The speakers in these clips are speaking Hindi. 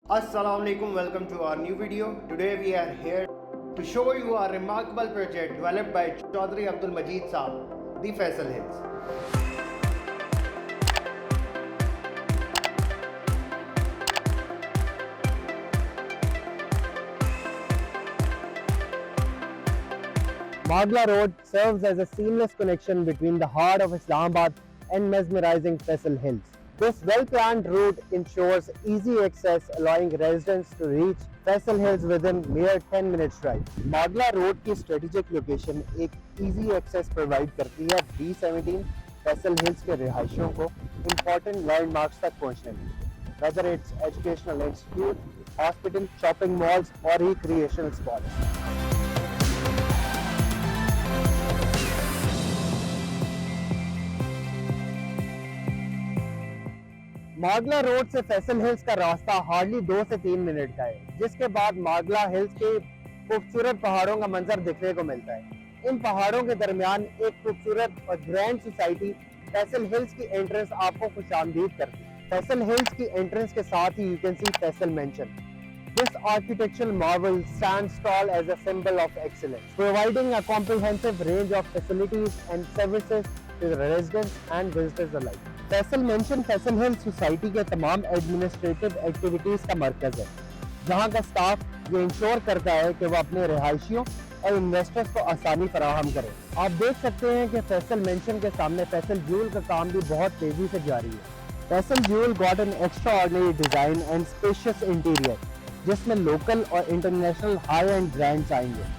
Assalamualaikum, welcome to our new video. Today we are here to show you a remarkable project developed by Chaudhry Abdul Majid Saab, the Faisal Hills. Magla Road serves as a seamless connection between the heart of Islamabad and mesmerizing Faisal Hills. This well-planned route ensures easy access, allowing residents to reach Faisal Hills within mere 10 minutes drive. Magla Road की strategic location एक easy access provide करती है B17 Faisal Hills के रिहायशियों को important landmarks तक पहुंचने में, whether it's educational institute, hospital, shopping malls or recreational spots. Margalla road से फैसल हिल्स का रास्ता हार्डली 2 से 3 मिनट का है, जिसके बाद मागला हिल्स के खूबसूरत पहाड़ों का मंजर देखने को मिलता है। इन पहाड़ों के दरमियान एक खूबसूरत और ग्रैंड सोसाइटी फैसल हिल्स की एंट्रेंस आपको खुशामदीद करती है। फैसल हिल्स की एंट्रेंस के साथ ही you can see Faisal mansion. This architectural marvel stands tall as a symbol of excellence, providing a comprehensive range of facilities and services to the residents and visitors alike. Faisal mention Faisal hill society के तमाम एडमिनिस्ट्रेटिव एक्टिविटीज का मरकज है, जहां का स्टाफ ये इंश्योर करता है कि वो अपने रिहायशियों और इन्वेस्टर्स को आसानी फराहम करे। आप देख सकते हैं कि फैसल मेंशन के सामने फैसल ज्यूल का काम भी बहुत तेजी से जारी है। Faisal jewel got an extraordinary design and spacious interior, जिसमें लोकल और इंटरनेशनल हाई एंड ब्रांड्स आएंगे।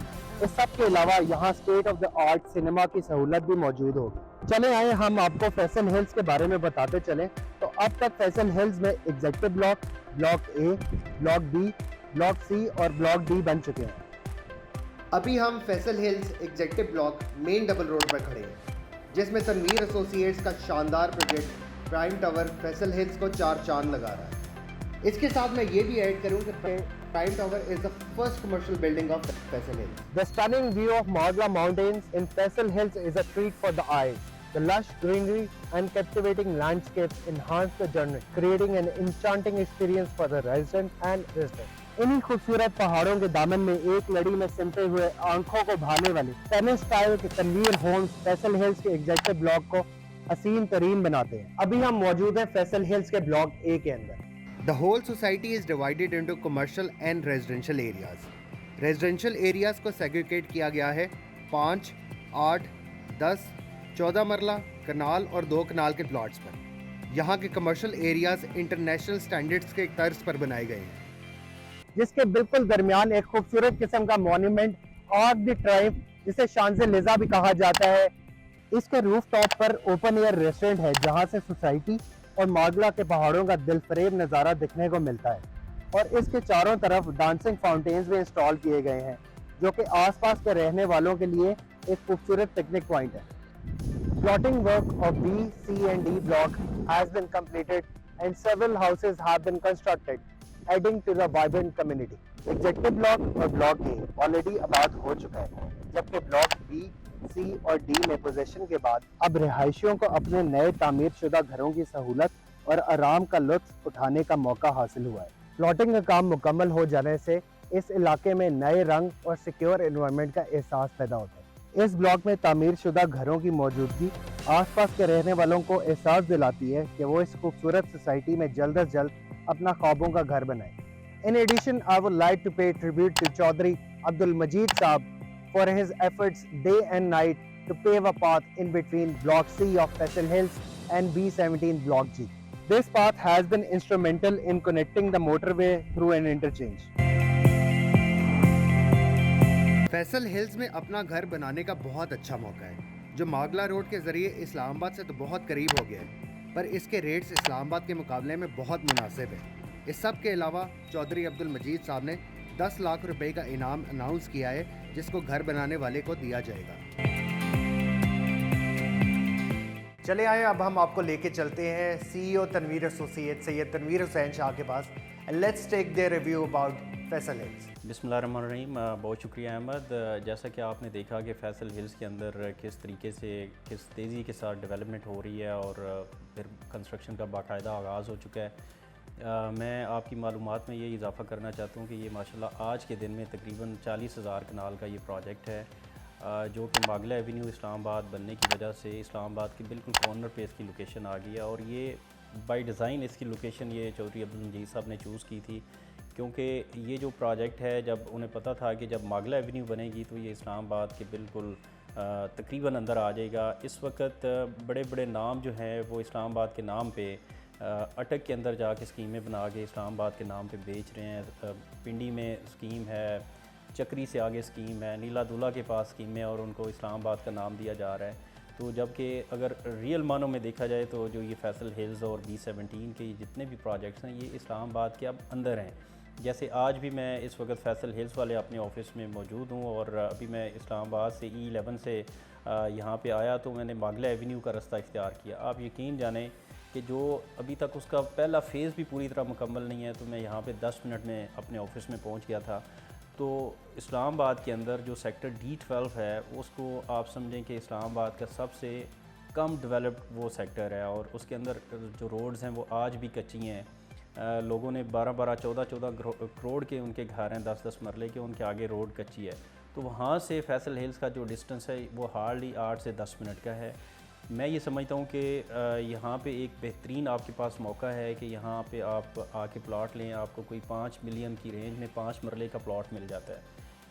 इस सब के अलावा यहाँ state of the art cinema की सहूलत भी मौजूद होगी। चले आए हम आपको फैसल हिल्स के बारे में बताते चलें। तो अब तक फैसल हिल्स में executive block, block A, block B, block C और ब्लॉक डी बन चुके हैं। अभी हम Faisal Hills executive block main double road पर खड़े हैं, जिसमें तनवीर एसोसिएट्स का शानदार project prime tower Faisal Hills को 4 चांद लगा रहा है। इसके साथ मैं ये भी ऐड करूं कि prime tower is the first commercial building of Faisal Hills. The stunning view of Magla Mountains in Faisal Hills is a treat for the eyes. The lush greenery and captivating landscapes enhance the journey, creating an enchanting experience for the residents and visitors. इन्हीं खूबसूरत पहाड़ों के दामन में एक लड़ी में सिमटे हुए आंखों को भाने वाले टेनिस स्टाइल के तनवीर होम्स फैसल हिल्स के एग्जीक्यूटिव ब्लॉक को हसीन तरीन बनाते हैं। अभी हम मौजूद हैं फैसल हिल्स के ब्लॉक ए के अंदर। The whole society is divided into commercial and residential areas. Residential areas को segregate किया गया है 5, 8, 10, 14 मरला, कनाल और 2 कनाल के प्लॉट्स पर। यहाँ के कमर्शियल एरियाज इंटरनेशनल स्टैंडर्ड्स के तर्ज पर बनाए गए हैं, जिसके बिल्कुल दरमियान एक खूबसूरत किस्म का मॉन्यूमेंट आर्क द ट्राइब, जिसे शांज़े लिज़ा भी कहा जाता है। इसके रूफ टॉप पर ओपन एयर रेस्टोरेंट है, जहाँ से सोसाइटी और मागला के पहाड़ों का दिलफरेब नज़ारा दिखने को मिलता है। और इसके चारों तरफ डांसिंग फाउंटेन्स भी इंस्टॉल किए गए हैं, जो कि आसपास के रहने वालों के लिए एक खूबसूरत पिकनिक पॉइंट है। Plotting work of B, C and D block has been completed and several houses have been constructed, adding to the vibrant community. Executive block और ब्लॉक ए ऑलरेडी आबाद हो चुका है, जबकि ब्लॉक बी, सी और डी में पोजीशन के बाद अब रिहायशियों को अपने नए तामीर शुदा घरों की सहूलत और आराम का लुत्फ उठाने का मौका हासिल हुआ है। प्लॉटिंग का काम मुकम्मल हो जाने से इस इलाके में नए रंग और सिक्योर एनवायरनमेंट का एहसास पैदा होता है। इस ब्लॉक में तामीर शुदा घरों की मौजूदगी आसपास के रहने वालों को एहसास दिलाती है कि वो इस खूबसूरत सोसाइटी में जल्द अज जल्द अपना ख्वाबों का घर बनाए। In addition I would like to pay tribute to Chaudhary Abdul Majeed Sahab for his efforts day and night to pave a path in between Block C of Faisal Hills and B17 Block G. This path has been instrumental in connecting the motorway through an interchange. Faisal Hills में अपना घर बनाने का बहुत अच्छा मौका है, जो मागला रोड के जरिए इस्लामाबाद से तो बहुत करीब हो गया है, पर इसके रेट्स इस्लामाबाद के मुकाबले में बहुत मुनासिब है। इस सब के अलावा चौधरी अब्दुल मजीद साहब ने 10 लाख रुपए का इनाम अनाउंस किया है, जिसको घर बनाने वाले को दिया जाएगा। चले आए, अब हम आपको लेके चलते हैं सीईओ तनवीर एसोसिएट सैयद तनवीर हुसैन शाह के पास। Let's take their review about Faisal hills. बिस्मिल्लाहिर्रहमानिर्रहीम। बहुत शुक्रिया अहमद। जैसा कि आपने देखा कि फैसल हिल्स के अंदर किस तरीके से किस तेज़ी के साथ डेवलपमेंट हो रही है और फिर कंस्ट्रक्शन का बाकायदा आगाज़ हो चुका है। मैं आपकी मालूमात में ये इजाफ़ा करना चाहता हूँ कि ये माशाल्लाह आज के दिन में तकरीबन 40,000 कनाल का ये प्रोजेक्ट है, जो कि मागला एवेन्यू इस्लामाबाद बनने की वजह से इस्लामाबाद के बिल्कुल कॉर्नर पे इसकी लोकेशन आ गई है। और ये बाय डिज़ाइन इसकी लोकेशन ये चौधरी अब्दुल मजीद साहब ने चूज़ की थी, क्योंकि ये जो प्रोजेक्ट है, जब उन्हें पता था कि जब मागला एवेन्यू बनेगी तो ये इस्लामाबाद के बिल्कुल तकरीबन अंदर आ जाएगा। इस वक्त बड़े बड़े नाम जो हैं वो इस्लामाबाद के नाम पे अटक के अंदर जाके स्कीमें बना के इस्लामाबाद के नाम पे बेच रहे हैं। पिंडी में स्कीम है, चक्री से आगे स्कीम है, नीला दूल्हा के पास स्कीम है और उनको इस्लामाबाद का नाम दिया जा रहा है। तो जबकि अगर रियल मानों में देखा जाए तो जो ये फैसल हिल्स और B17 के जितने भी प्रोजेक्ट्स हैं ये इस्लामाबाद के अब अंदर हैं। जैसे आज भी मैं इस वक्त फैसल हिल्स वाले अपने ऑफिस में मौजूद हूँ और अभी मैं इस्लामाबाद से E11 से यहाँ पे आया तो मैंने मागला एवेन्यू का रास्ता इख्तियार किया। आप यकीन जानें कि जो अभी तक उसका पहला फ़ेज़ भी पूरी तरह मुकम्मल नहीं है, तो मैं यहाँ पे 10 मिनट में अपने ऑफिस में पहुँच गया था। तो इस्लामाबाद के अंदर जो सेक्टर D12 है उसको आप समझें कि इस्लामाबाद का सबसे कम डेवलप्ड वो सेक्टर है और उसके अंदर जो रोड्स हैं वो आज भी कच्ची हैं। लोगों ने 12-12, 14-14 करोड़ के उनके घर हैं, 10-10 मरले के, उनके आगे रोड कच्ची है। तो वहाँ से फैसल हिल्स का जो डिस्टेंस है वो हार्डली 8 से 10 मिनट का है। मैं ये समझता हूँ कि यहाँ पे एक बेहतरीन आपके पास मौका है कि यहाँ पे आप आके प्लॉट लें। आपको कोई 5 मिलियन की रेंज में 5 मरले का प्लॉट मिल जाता है,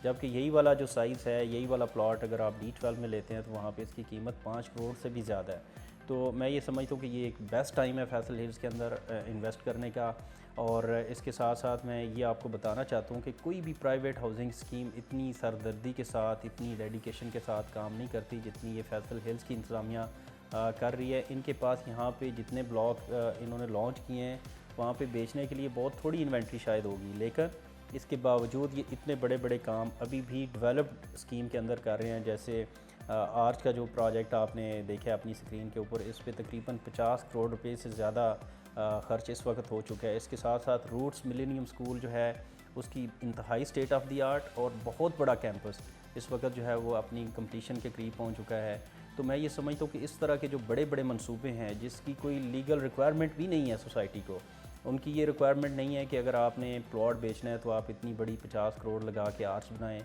जबकि यही वाला जो साइज़ है, यही वाला प्लॉट अगर आप D12 में लेते हैं तो वहाँ पे इसकी कीमत 5 करोड़ से भी ज़्यादा है। तो मैं ये समझता हूँ कि ये एक बेस्ट टाइम है फैसल हिल्स के अंदर इन्वेस्ट करने का। और इसके साथ साथ मैं ये आपको बताना चाहता हूँ कि कोई भी प्राइवेट हाउसिंग स्कीम इतनी सरदर्दी के साथ, इतनी डेडिकेशन के साथ काम नहीं करती जितनी ये फैसल हिल्स की इंतज़ामिया कर रही है। इनके पास यहाँ पे जितने ब्लॉक इन्होंने लॉन्च किए हैं वहाँ पे बेचने के लिए बहुत थोड़ी इन्वेंट्री शायद होगी, लेकिन इसके बावजूद ये इतने बड़े बड़े काम अभी भी डेवलप्ड स्कीम के अंदर कर रहे हैं। जैसे आर्च का जो प्रोजेक्ट आपने देखा है अपनी स्क्रीन के ऊपर, इस पे तकरीबन 50 करोड़ रुपए से ज़्यादा ख़र्च इस वक्त हो चुका है। इसके साथ साथ रूट्स मिलेनियम स्कूल जो है उसकी इंतहाई स्टेट ऑफ द आर्ट और बहुत बड़ा कैंपस इस वक्त जो है वो अपनी कंप्लीशन के करीब पहुंच चुका है। तो मैं ये समझता हूँ कि इस तरह के जो बड़े बड़े मंसूबे हैं जिसकी कोई लीगल रिक्वायरमेंट भी नहीं है सोसाइटी को, उनकी ये रिक्वायरमेंट नहीं है कि अगर आपने प्लॉट बेचना है तो आप इतनी बड़ी 50 करोड़ लगा के आर्च बनाएं,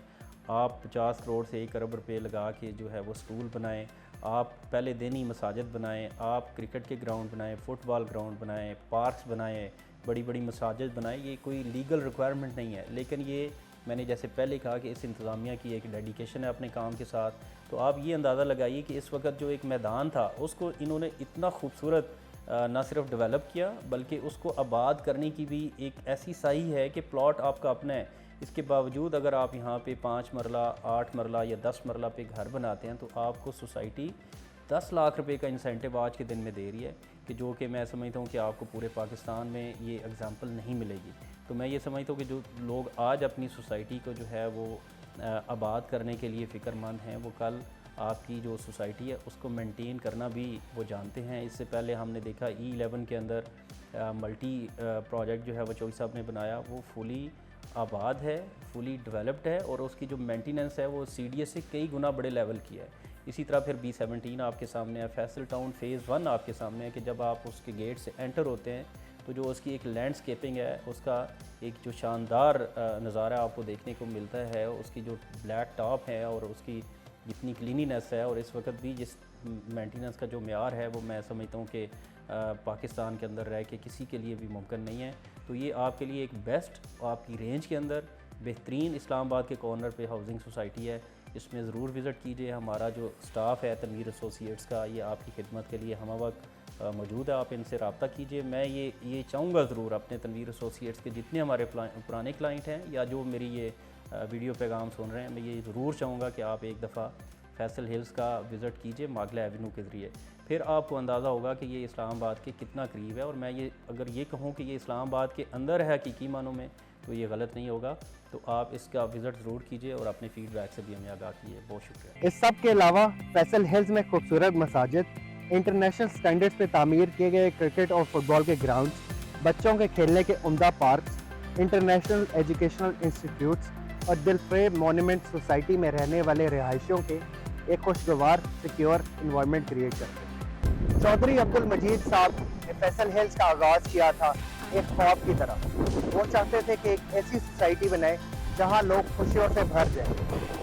आप 50 करोड़ से 1 अरब रुपए लगा के जो है वो स्कूल बनाएं, आप पहले दीनी मसाजिद बनाएं, आप क्रिकेट के ग्राउंड बनाएं, फुटबॉल ग्राउंड बनाएं, पार्क्स बनाएं, बड़ी बड़ी मसाजिद बनाएं। ये कोई लीगल रिक्वायरमेंट नहीं है, लेकिन ये मैंने जैसे पहले कहा कि इस इंतज़ामिया की एक डेडिकेशन है अपने काम के साथ। तो आप ये अंदाज़ा लगाइए कि इस वक्त जो एक मैदान था उसको इन्होंने इतना खूबसूरत ना सिर्फ डेवलप किया बल्कि उसको आबाद करने की भी एक ऐसी सही है कि प्लॉट आपका अपना है। इसके बावजूद अगर आप यहाँ पे 5 मरला, 8 मरला या 10 मरला पे घर बनाते हैं तो आपको सोसाइटी 10 लाख रुपए का इंसेंटिव आज के दिन में दे रही है, कि जो कि मैं समझता हूँ कि आपको पूरे पाकिस्तान में ये एग्ज़ाम्पल नहीं मिलेगी। तो मैं ये समझता हूँ कि जो लोग आज अपनी सोसाइटी को जो है वो आबाद करने के लिए फ़िक्रमंद हैं, वो कल आपकी जो सोसाइटी है उसको मेंटेन करना भी वो जानते हैं। इससे पहले हमने देखा E11 के अंदर मल्टी प्रोजेक्ट जो है वो चौधरी साहब ने बनाया, वो फुली आबाद है, फुली डेवलप्ड है और उसकी जो मेंटेनेंस है वो CDS से कई गुना बड़े लेवल की है। इसी तरह फिर B17 आपके सामने है, फैसल टाउन फ़ेज़ 1 आपके सामने है कि जब आप उसके गेट से एंटर होते हैं तो जो उसकी एक लैंडस्केपिंग है, उसका एक जो शानदार नज़ारा आपको देखने को मिलता है, उसकी जो ब्लैक टॉप है और उसकी जितनी क्लीनिनेस है और इस वक्त भी जिस मेंटेनेंस का जो मेयार है वो मैं समझता हूँ कि पाकिस्तान के अंदर रह के किसी के लिए भी मुमकिन नहीं है। तो ये आपके लिए एक बेस्ट आपकी रेंज के अंदर बेहतरीन इस्लामाबाद के कॉर्नर पे हाउसिंग सोसाइटी है, इसमें ज़रूर विज़िट कीजिए। हमारा जो स्टाफ़ है तनवीर एसोसिएट्स का, ये आपकी खिदमत के लिए हम वक्त मौजूद है, आप इनसे रब्ता कीजिए। मैं ये चाहूँगा ज़रूर अपने तनवीर एसोसिएट्स के जितने हमारे पुराने क्लाइंट हैं या जो मेरी ये वीडियो पैगाम सुन रहे हैं, मैं ये ज़रूर चाहूँगा कि आप एक दफ़ा फैसल हिल्स का विज़िट कीजिए मागला एवेन्यू के ज़रिए, फिर आपको अंदाज़ा होगा कि ये इस्लामाबाद के कितना करीब है। और मैं ये अगर ये कहूँ कि ये इस्लामाबाद के अंदर है हकीकी मानों में तो ये गलत नहीं होगा। तो आप इसका विज़िट ज़रूर कीजिए और अपने फ़ीडबैक से भी हमें आगाह कीजिए। बहुत शुक्रिया। इस सब के अलावा फैसल हिल्स में खूबसूरत मसाजिद, इंटरनेशनल स्टैंडर्ड्स पे तामीर किए गए क्रिकेट और फुटबॉल के ग्राउंड, बच्चों के खेलने के उम्दा पार्क्स, इंटरनेशनल एजुकेशनल इंस्टीट्यूट्स और दिलफ्रेब मोनूमेंट सोसाइटी में रहने वाले रिहायशियों के एक खुशगवार सिक्योर इन्वायरमेंट क्रिएट करते हैं। चौधरी अब्दुल मजीद साहब ने फैसल हिल्स का आगाज़ किया था एक ख्वाब की तरह। वो चाहते थे कि एक ऐसी सोसाइटी बनाए जहाँ लोग खुशियों से भर जाएं,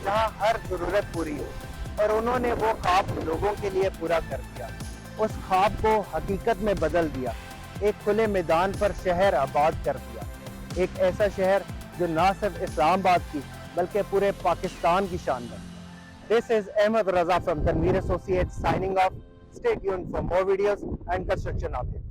जहाँ हर ज़रूरत पूरी हो। और उन्होंने वो ख्वाब लोगों के लिए पूरा कर दिया, उस ख्वाब को हकीकत में बदल दिया, एक खुले मैदान पर शहर आबाद कर दिया, एक ऐसा शहर जो ना सिर्फ इस्लामाबाद की बल्कि पूरे पाकिस्तान की शान बने। This is Ahmed Raza from Tanveer Associates signing off. Stay tuned for more videos and construction updates.